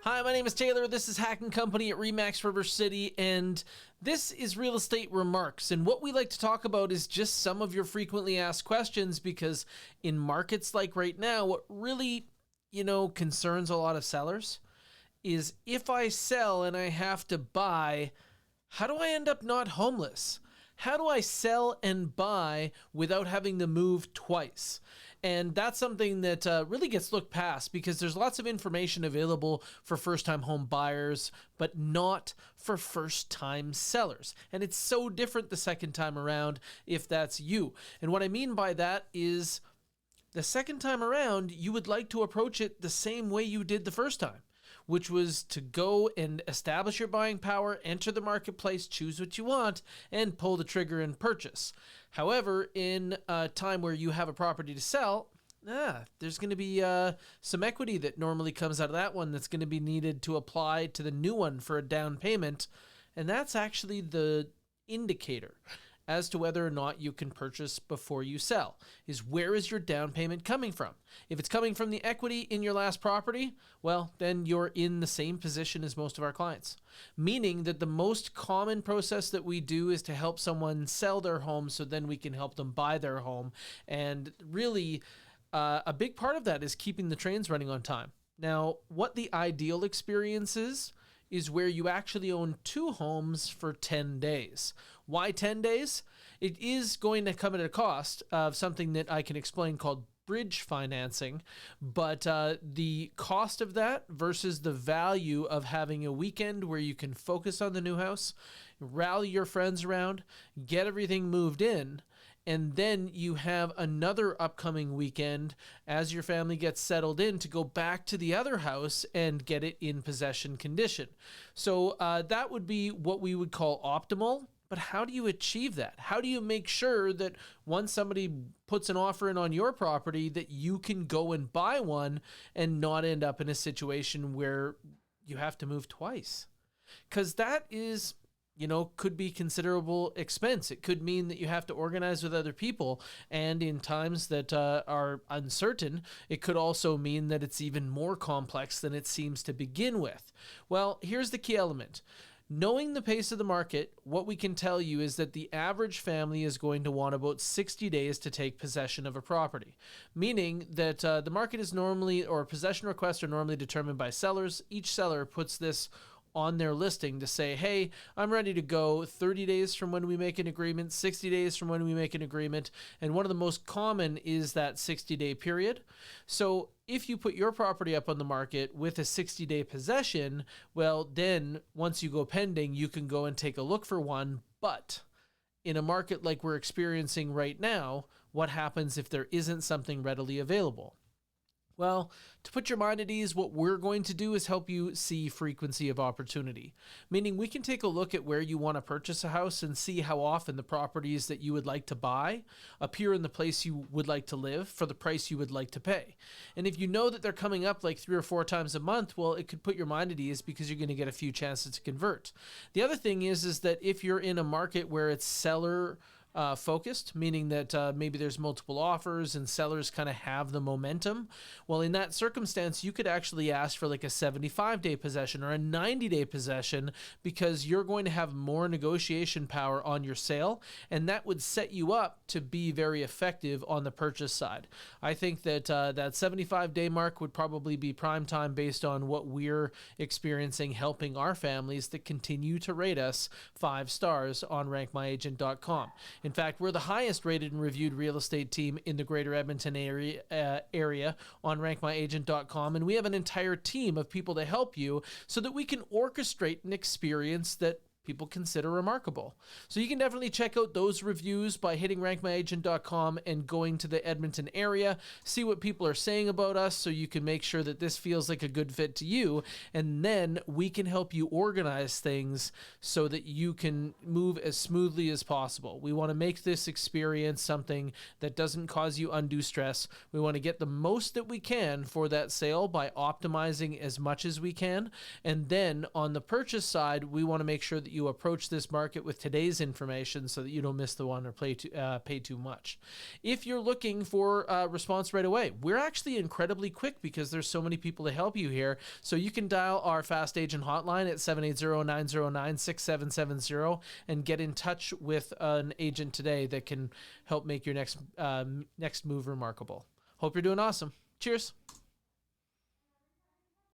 Hi, my name is Taylor. This is Hack & Company at RE/MAX River City, and this is Real Estate Remarks. And what we like to talk about is just some of your frequently asked questions, because in markets like right now, what really, concerns a lot of sellers is if I sell and I have to buy, how do I end up not homeless? How do I sell and buy without having to move twice? And that's something that really gets looked past, because there's lots of information available for first-time home buyers, but not for first-time sellers. And it's so different the second time around if that's you. And what I mean by that is the second time around, you would like to approach it the same way you did the first time, which was to go and establish your buying power, enter the marketplace, choose what you want, and pull the trigger and purchase. However, in a time where you have a property to sell, there's going to be some equity that normally comes out of that one that's going to be needed to apply to the new one for a down payment, and that's actually the indicator as to whether or not you can purchase before you sell, is where is your down payment coming from? If it's coming from the equity in your last property, well, then you're in the same position as most of our clients. Meaning that the most common process that we do is to help someone sell their home so then we can help them buy their home. And really, a big part of that is keeping the trains running on time. Now, what the ideal experience is where you actually own two homes for 10 days. Why 10 days? It is going to come at a cost of something that I can explain called bridge financing, but the cost of that versus the value of having a weekend where you can focus on the new house, rally your friends around, get everything moved in, and then you have another upcoming weekend as your family gets settled in to go back to the other house and get it in possession condition. So that would be what we would call optimal. But how do you achieve that? How do you make sure that once somebody puts an offer in on your property that you can go and buy one and not end up in a situation where you have to move twice? Because that is, could be considerable expense. It could mean that you have to organize with other people. And in times that are uncertain, it could also mean that it's even more complex than it seems to begin with. Well, here's the key element. Knowing the pace of the market, what we can tell you is that the average family is going to want about 60 days to take possession of a property, meaning that the market is normally, or possession requests are normally determined by sellers. Each seller puts this on their listing to say, hey, I'm ready to go 30 days from when we make an agreement, 60 days from when we make an agreement. And one of the most common is that 60-day period. So if you put your property up on the market with a 60-day possession, well, then once you go pending, you can go and take a look for one. But in a market like we're experiencing right now, what happens if there isn't something readily available? Well, to put your mind at ease, what we're going to do is help you see frequency of opportunity, meaning we can take a look at where you want to purchase a house and see how often the properties that you would like to buy appear in the place you would like to live for the price you would like to pay. And if you know that they're coming up like 3 or 4 times a month, well, it could put your mind at ease because you're going to get a few chances to convert. The other thing is that if you're in a market where it's seller focused, meaning that maybe there's multiple offers and sellers kind of have the momentum. Well, in that circumstance, you could actually ask for like a 75-day possession or a 90-day possession, because you're going to have more negotiation power on your sale, and that would set you up to be very effective on the purchase side. I think that that 75-day mark would probably be prime time based on what we're experiencing helping our families that continue to rate us 5 stars on rankmyagent.com. In fact, we're the highest rated and reviewed real estate team in the greater Edmonton area on rankmyagent.com, and we have an entire team of people to help you so that we can orchestrate an experience that people consider remarkable. So you can definitely check out those reviews by hitting rankmyagent.com and going to the Edmonton area, see what people are saying about us so you can make sure that this feels like a good fit to you, and then we can help you organize things so that you can move as smoothly as possible. We want to make this experience something that doesn't cause you undue stress. We want to get the most that we can for that sale by optimizing as much as we can, and then on the purchase side, we want to make sure that you approach this market with today's information so that you don't miss the one or pay too much. If you're looking for a response right away, we're actually incredibly quick because there's so many people to help you here. So you can dial our Fast Agent hotline at 780-909-6770 and get in touch with an agent today that can help make your next move remarkable. Hope you're doing awesome. Cheers.